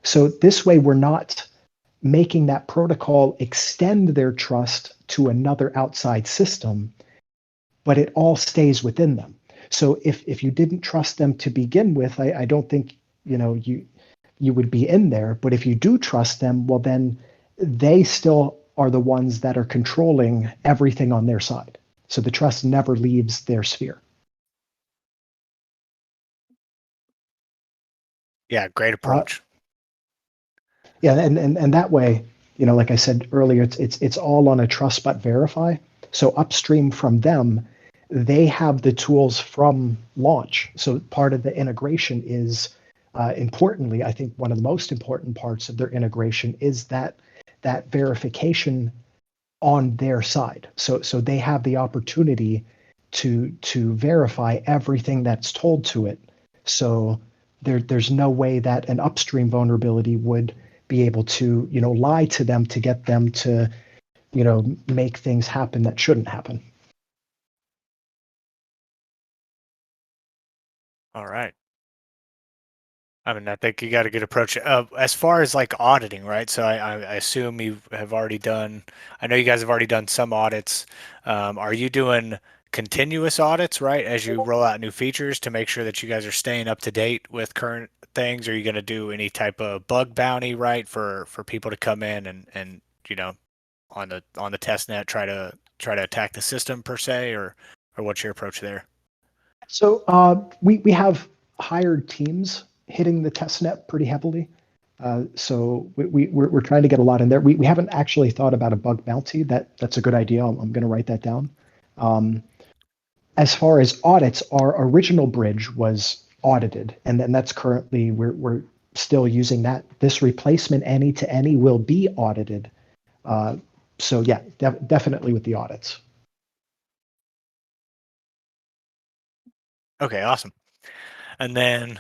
So this way, we're not making that protocol extend their trust to another outside system, but it all stays within them. So if you didn't trust them to begin with, I don't think you would be in there. But if you do trust them, well, then they still are the ones that are controlling everything on their side. So the trust never leaves their sphere. Yeah, great approach. Yeah, and that way, like I said earlier, it's all on a trust but verify. So upstream from them, they have the tools from launch. So part of the integration is, importantly, I think one of the most important parts of their integration is that verification on their side. So they have the opportunity to verify everything that's told to it. So there's no way that an upstream vulnerability would be able to lie to them to get them to make things happen that shouldn't happen. All right. I mean, I think you got a good approach. As far as like auditing, right? So I assume you have already done. I know you guys have already done some audits. Are you doing continuous audits, right, as you roll out new features to make sure that you guys are staying up to date with current things? Are you going to do any type of bug bounty, right, for people to come in and on the test net try to attack the system per se, or what's your approach there? So we have hired teams hitting the test net pretty heavily. So we're trying to get a lot in there. We haven't actually thought about a bug bounty. That's a good idea. I'm going to write that down. Um, as far as audits, our original bridge was audited, and then that's currently we're still using that. This replacement any to any will be audited. So yeah, definitely with the audits. Okay, awesome. And then,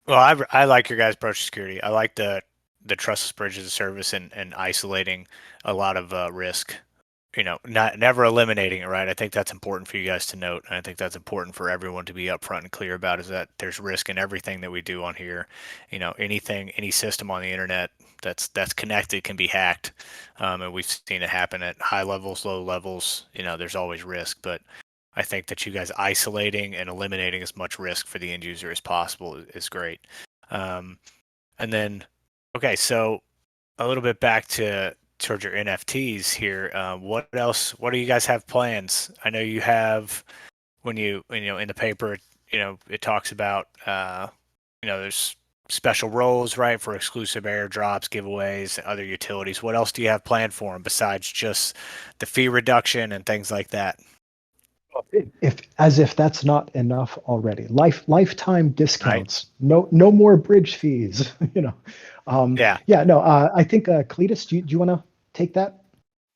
well, I like your guys' approach to security. I like the trustless bridge as a service and isolating a lot of risk. Not never eliminating it, right? I think that's important for you guys to note, and I think that's important for everyone to be upfront and clear about. Is that there's risk in everything that we do on here. Anything, any system on the internet that's connected can be hacked, and we've seen it happen at high levels, low levels. There's always risk, but I think that you guys isolating and eliminating as much risk for the end user as possible is great. Um, and then, okay, so a little bit back towards your NFTs here. What else? What do you guys have plans? I know you have when in the paper, it talks about there's special roles, right, for exclusive airdrops, giveaways, and other utilities. What else do you have planned for them besides just the fee reduction and things like that? If that's not enough already, lifetime Right? discounts, no more bridge fees. Yeah. Yeah, no, I think Cletus, do you want to take that?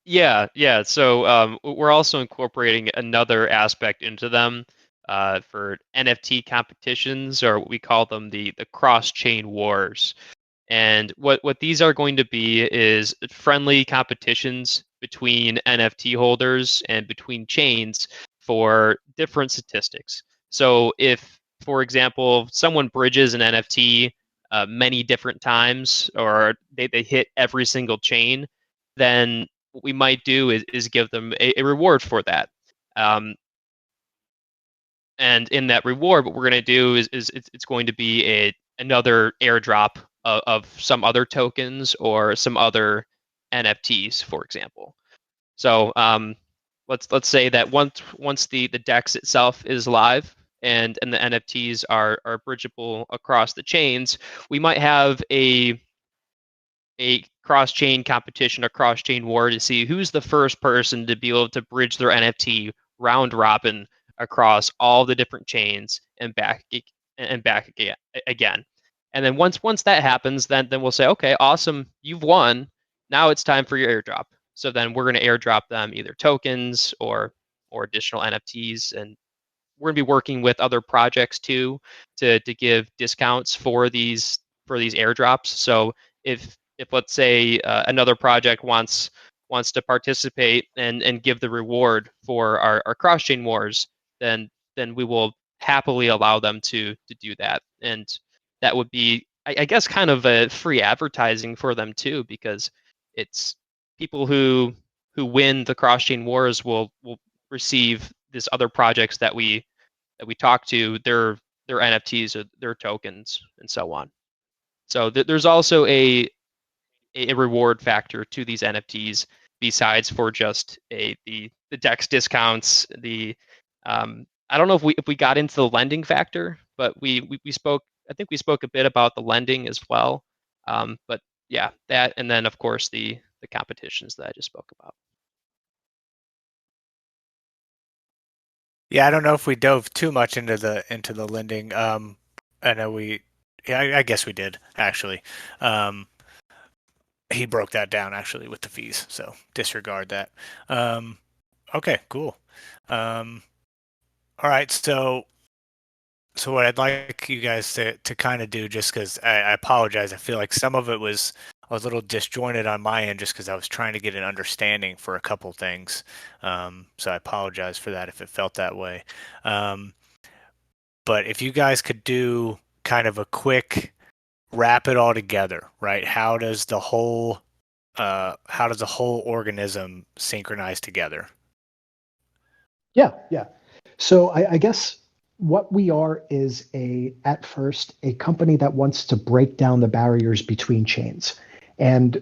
Yeah. So we're also incorporating another aspect into them for NFT competitions, or what we call them the cross-chain wars. And what these are going to be is friendly competitions between NFT holders and between chains for different statistics. So if, for example, someone bridges an NFT many different times, or they hit every single chain, then what we might do is give them a reward for that. Um, and in that reward, what we're going to do is it's going to be another airdrop of some other tokens or some other NFTs, for example. So let's say that once the DEX itself is live and the NFTs are bridgeable across the chains, we might have a cross-chain competition, a cross-chain war to see who's the first person to be able to bridge their NFT round robin across all the different chains and back again. And then once that happens, then we'll say, okay, awesome, you've won. Now it's time for your airdrop. So then we're going to airdrop them either tokens or additional NFTs, and we're going to be working with other projects too to give discounts for these airdrops. So if let's say another project wants to participate and give the reward for our cross chain wars, then we will happily allow them to do that. And that would be, I guess, kind of a free advertising for them too, because it's people who win the cross chain wars will receive this other projects that we talk to, their NFTs or their tokens and so on. So there's also a reward factor to these NFTs besides for just the DEX discounts. I don't know if we got into the lending factor, but we spoke. I think we spoke a bit about the lending as well. But yeah, that, and then of course the competitions that I just spoke about. Yeah, I don't know if we dove too much into the lending. I know I guess we did actually. He broke that down actually with the fees, so disregard that. Okay, cool. All right, so what I'd like you guys to kind of do, just because I apologize, I feel like some of it was a little disjointed on my end, just because I was trying to get an understanding for a couple things. So I apologize for that if it felt that way. But if you guys could do kind of a quick wrap it all together, right? How does the whole organism synchronize together? Yeah. So I guess what we are is at first a company that wants to break down the barriers between chains. And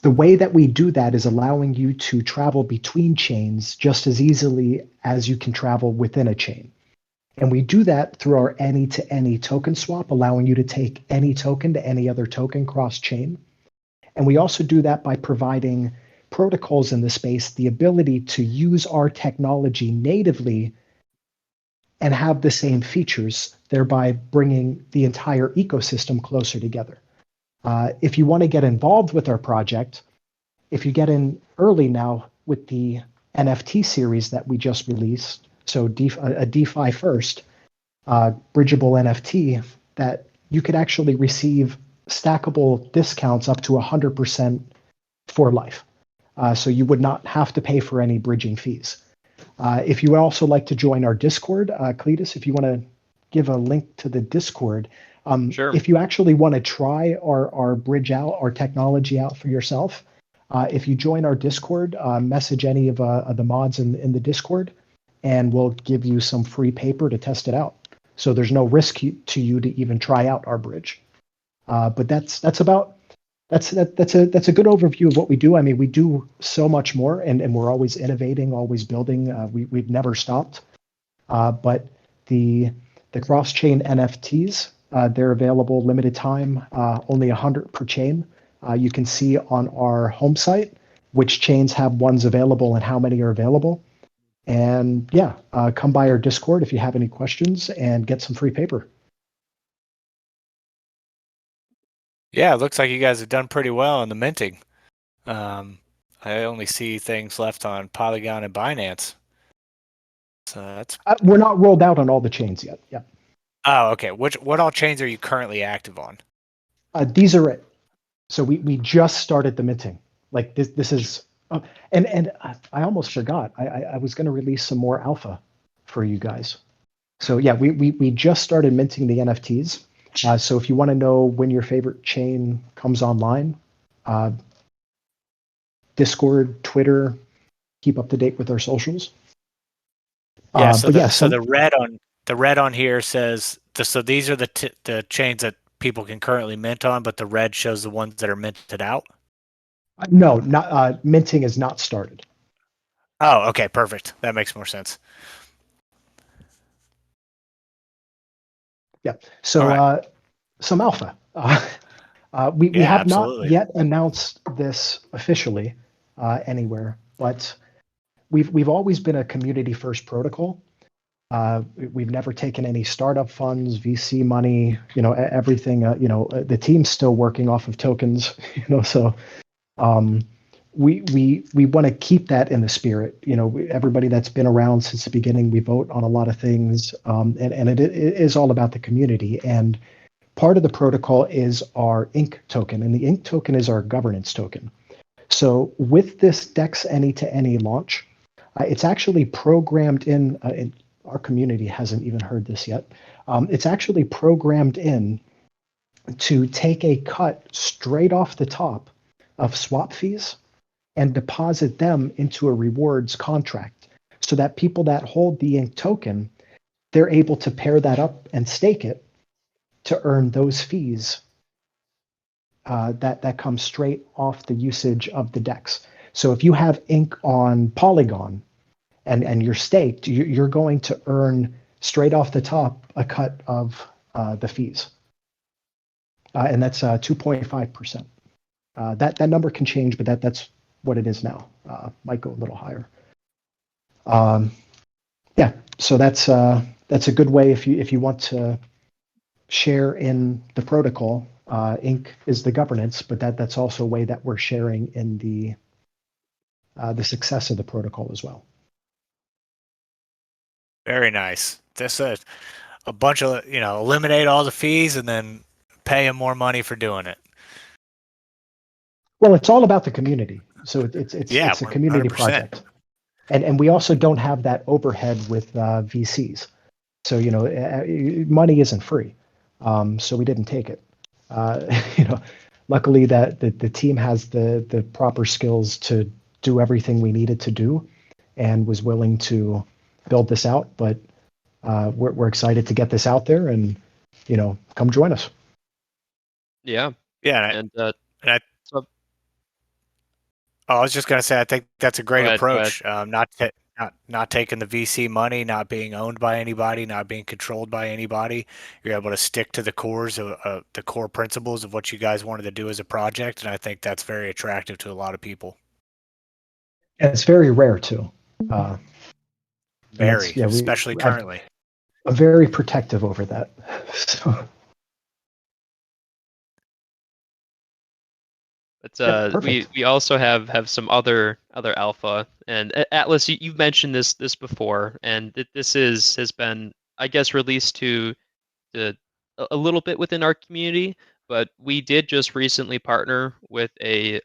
the way that we do that is allowing you to travel between chains just as easily as you can travel within a chain. And we do that through our any to any token swap, allowing you to take any token to any other token cross chain. And we also do that by providing protocols in the space the ability to use our technology natively and have the same features, thereby bringing the entire ecosystem closer together. If you want to get involved with our project, if you get in early now with the NFT series that we just released, so a DeFi first, bridgeable NFT, that you could actually receive stackable discounts up to 100% for life. So you would not have to pay for any bridging fees. If you would also like to join our Discord, Cletus, if you want to give a link to the Discord, Sure. if you actually want to try our bridge out, our technology out for yourself, if you join our Discord, message any of the mods in the Discord, and we'll give you some free paper to test it out. So there's no risk to you to even try out our bridge. But that's a good overview of what we do. I mean, we do so much more, and we're always innovating, always building. We've never stopped. But the cross-chain NFTs, they're available limited time, only 100 per chain. You can see on our home site which chains have ones available and how many are available. And yeah, come by our Discord if you have any questions and get some free paper. Yeah, it looks like you guys have done pretty well in the minting. I only see things left on Polygon and Binance. So that's We're not rolled out on all the chains yet. Yeah. Oh, okay. What all chains are you currently active on? These are it. So we just started the minting. Like this is, and I almost forgot. I was going to release some more alpha for you guys. So yeah, we just started minting the NFTs. So if you want to know when your favorite chain comes online, Discord, Twitter, keep up to date with our socials. Yeah. So But yeah, the red on here says so these are the chains that people can currently mint on, but the red shows the ones that are minted out. No, not minting is not started. Oh, okay, perfect. That makes more sense. Yeah. So right. some alpha. We Yeah, have absolutely. not yet announced this officially anywhere, but we've always been a community first protocol. We've never taken any startup funds, VC money, everything. The team's still working off of tokens, so we want to keep that in the spirit. Everybody that's been around since the beginning, we vote on a lot of things, and it is all about the community. And part of the protocol is our ink token, and the ink token is our governance token. So with this DEX any to any launch, it's actually programmed in. Our community hasn't even heard this yet. It's actually programmed in to take a cut straight off the top of swap fees and deposit them into a rewards contract so that people that hold the ink token, they're able to pair that up and stake it to earn those fees that come straight off the usage of the DEX. So if you have ink on Polygon and you're staked, you're going to earn straight off the top a cut of the fees. And that's 2.5%. That number can change, but that's what it is now. Might go a little higher. Yeah, so that's a good way if you want to share in the protocol. Inc is the governance, but that's also a way that we're sharing in the success of the protocol as well. Very nice. Just a bunch of, eliminate all the fees and then pay them more money for doing it. Well, it's all about the community. So it's Yeah, a community 100%. project, and we also don't have that overhead with VCs. So money isn't free, so we didn't take it. Luckily that the team has the proper skills to do everything we needed to do, and was willing to build this out. But we're excited to get this out there, and come join us. Yeah. Yeah, And so I was just gonna say, I think that's a great go ahead. approach. Not taking the VC money, not being owned by anybody, not being controlled by anybody. You're able to stick to the cores of the core principles of what you guys wanted to do as a project, and I think that's very attractive to a lot of people. And it's very rare too. Very, especially currently. I'm very protective over that. So. But we also have some other alpha, and Atlas, you've mentioned this before, and this has been, I guess, released to a little bit within our community. But we did just recently partner with a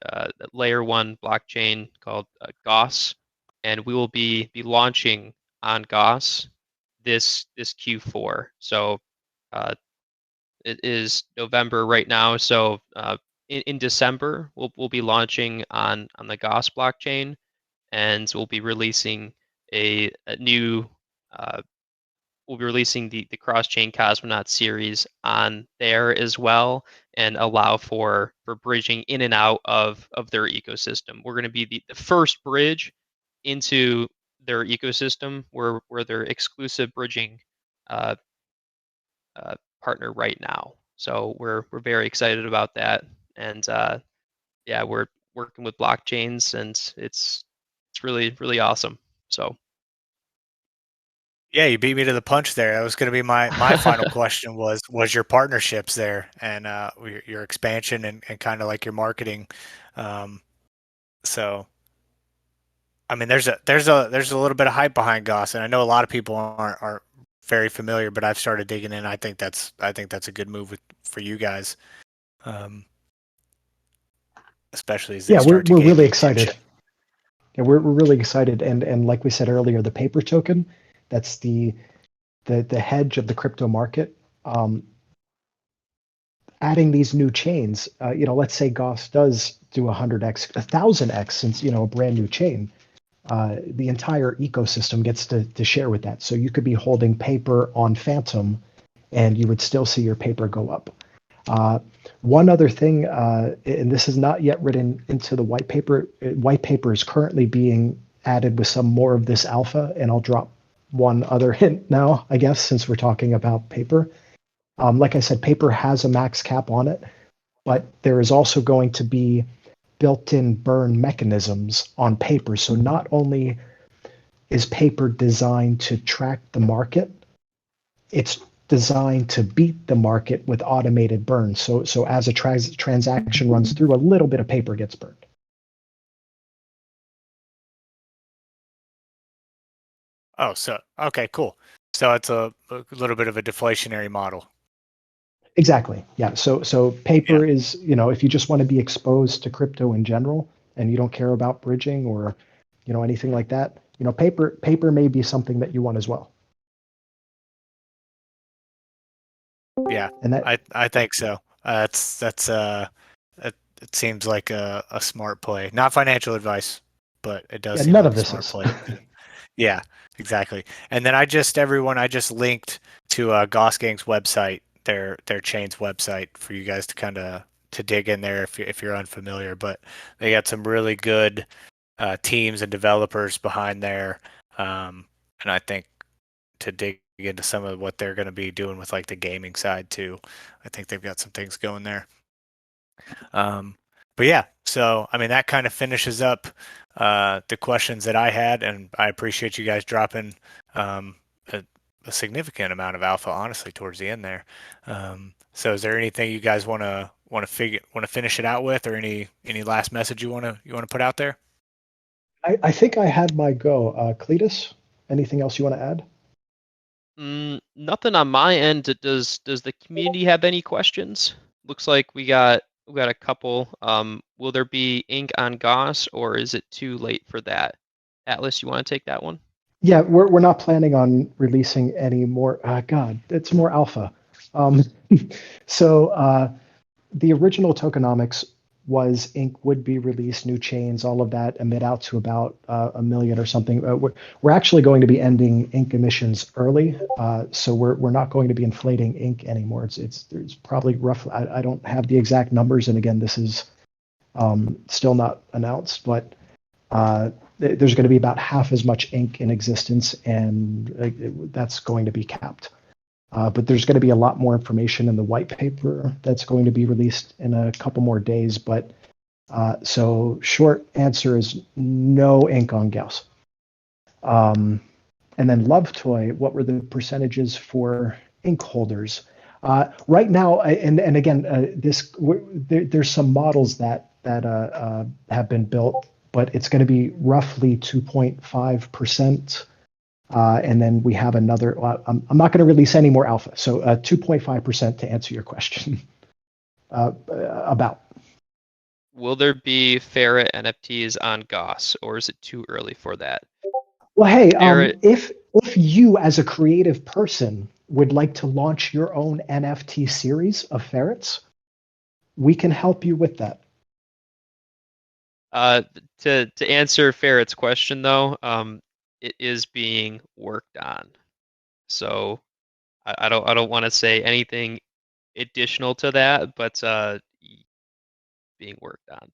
layer 1 blockchain called Goss, and we will be launching on Goss this Q4. So it is November right now, so in December we'll be launching on the Goss blockchain, and we'll be releasing a new we'll be releasing the cross-chain Cosmonaut series on there as well, and allow for bridging in and out of their ecosystem. We're going to be the first bridge into their ecosystem. We're their exclusive bridging uh, partner right now. So we're very excited about that, and yeah, we're working with blockchains, and it's really awesome. So Yeah, you beat me to the punch there. That was going to be my final question was your partnerships there, and your expansion, and kind of like your marketing. So I mean, there's a little bit of hype behind Goss, and I know a lot of people aren't very familiar, but I've started digging in. I think that's a good move for you guys, especially as they start to we're gain really the excited. attention. Yeah, we're really excited, and like we said earlier, the paper token, that's the hedge of the crypto market. Adding these new chains, let's say Goss does do 100x, 1000x, since a brand new chain. The entire ecosystem gets to share with that. So you could be holding paper on Phantom, and you would still see your paper go up. One other thing, and this is not yet written into the white paper. White paper is currently being added with some more of this alpha, and I'll drop one other hint now, I guess, since we're talking about paper. Like I said, paper has a max cap on it, but there is also going to be built-in burn mechanisms on paper. So not only is paper designed to track the market, it's designed to beat the market with automated burn. So as a transaction runs through, a little bit of paper gets burned. Oh, so okay, cool. So it's a little bit of a deflationary model. Exactly. Yeah. So paper is, if you just want to be exposed to crypto in general, and you don't care about bridging or, anything like that, paper may be something that you want as well. Yeah, And that, I think so. It seems like a smart play. Not financial advice, but it does seem none like of a this smart is. play. Yeah, exactly. And then I just linked to Goss Gang's website, their chain's website, for you guys to kind of to dig in there if you're unfamiliar. But they got some really good teams and developers behind there, and I think to dig into some of what they're going to be doing with like the gaming side too. I think they've got some things going there. yeah, so I mean that kind of finishes up the questions that I had, and I appreciate you guys dropping um, a, a significant amount of alpha, honestly, towards the end there. So, is there anything you guys want to finish it out with, or any last message you want to put out there? I think I had my go. Cletus, anything else you want to add? Nothing on my end. Does the community have any questions? Looks like we got a couple. Will there be ink on Goss, or is it too late for that? Atlas, you want to take that one? Yeah, we're not planning on releasing any more. God, it's more alpha. Um, so the original tokenomics was Ink would be released, new chains, all of that, emit out to about a million or something. We're actually going to be ending Ink emissions early, so we're not going to be inflating Ink anymore. There's probably roughly, I don't have the exact numbers, and again, this is still not announced, but there's going to be about half as much ink in existence, and that's going to be capped. But there's going to be a lot more information in the white paper that's going to be released in a couple more days. But so short answer is no ink on Gauss. And then Love Toy, what were the percentages for ink holders? Right now, and again, there's some models that have been built, but it's going to be roughly 2.5%. And then we have another, I'm not going to release any more alpha. So 2.5% to answer your question about. Will there be Ferret NFTs on Goss, or is it too early for that? Well, hey, Ferret, if you as a creative person would like to launch your own NFT series of ferrets, we can help you with that. to answer Ferret's question though, it is being worked on. So I don't want to say anything additional to that, but being worked on.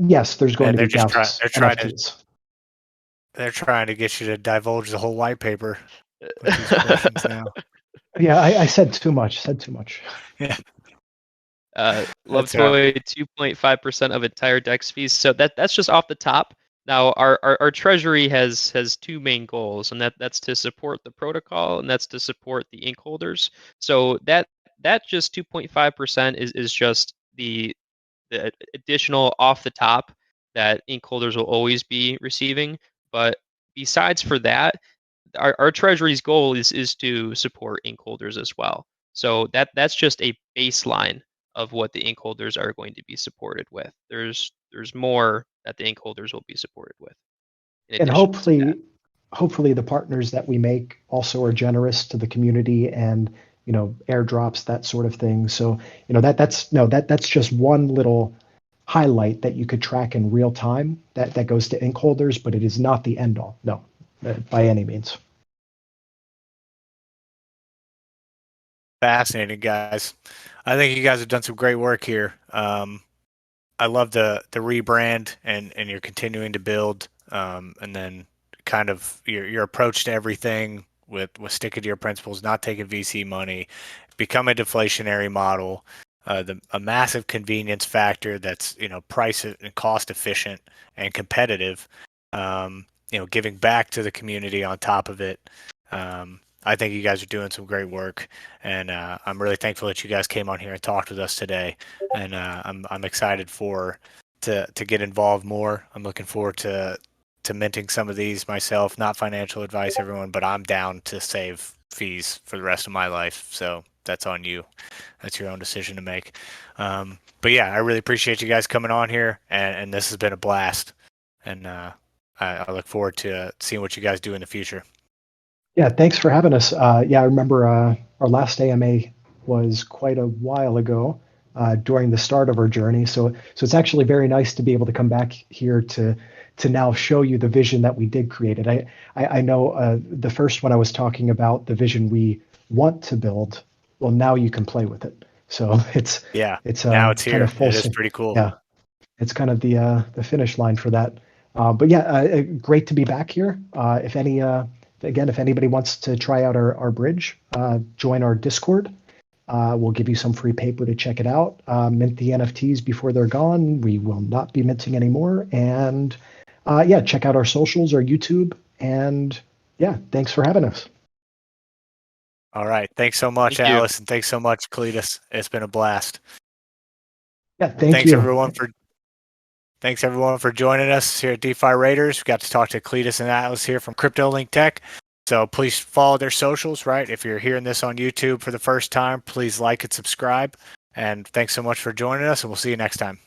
Yes, there's going And to they're be just trying Gauss they're trying to NFTs. they're trying to get you to divulge the whole white paper with these questions now. Yeah, I said too much. Said too much. Yeah, Love that's all Toy, right. 2.5% of entire DEX fees. So that's just off the top. Now our treasury has two main goals, and that's to support the protocol, and that's to support the ink holders. So that just 2.5% is just the additional off the top that ink holders will always be receiving. But besides for that, our treasury's goal is to support ink holders as well. So that's just a baseline of what the ink holders are going to be supported with. There's more that the ink holders will be supported with in And addition to that. hopefully the partners that we make also are generous to the community and airdrops, that sort of thing. So that's just one little highlight that you could track in real time that goes to ink holders, but it is not the end all. No, by any means. Fascinating, guys. I think you guys have done some great work here. I love the rebrand and you're continuing to build, and then kind of your approach to everything with sticking to your principles, not taking VC money, become a deflationary model, a massive convenience factor that's price and cost efficient and competitive. Giving back to the community on top of it. I think you guys are doing some great work, and I'm really thankful that you guys came on here and talked with us today. And I'm excited to get involved more. I'm looking forward to minting some of these myself. Not financial advice, everyone, but I'm down to save fees for the rest of my life. So that's on you. That's your own decision to make. But yeah, I really appreciate you guys coming on here, and this has been a blast. And I look forward to seeing what you guys do in the future. Yeah, thanks for having us. Yeah, I remember our last AMA was quite a while ago during the start of our journey. So it's actually very nice to be able to come back here to now show you the vision that we did create. And I know the first one I was talking about, the vision we want to build. Well, now you can play with it. So it's now it's kind here. of full. It is pretty cool. Yeah, it's kind of the finish line for that. But yeah, great to be back here. If anybody wants to try out our bridge, join our Discord. We'll give you some free paper to check it out. Mint the NFTs before they're gone. We will not be minting anymore. And yeah, check out our socials, our YouTube. And yeah, thanks for having us. All right. Thanks so much, Thank you. Alice, and thanks so much, Cletus. It's been a blast. Yeah, thank Thanks you. everyone for joining us here at DeFi Raiders. We got to talk to Cletus and Atlas here from CryptoLink Tech. So please follow their socials, right? If you're hearing this on YouTube for the first time, please like and subscribe. And thanks so much for joining us, and we'll see you next time.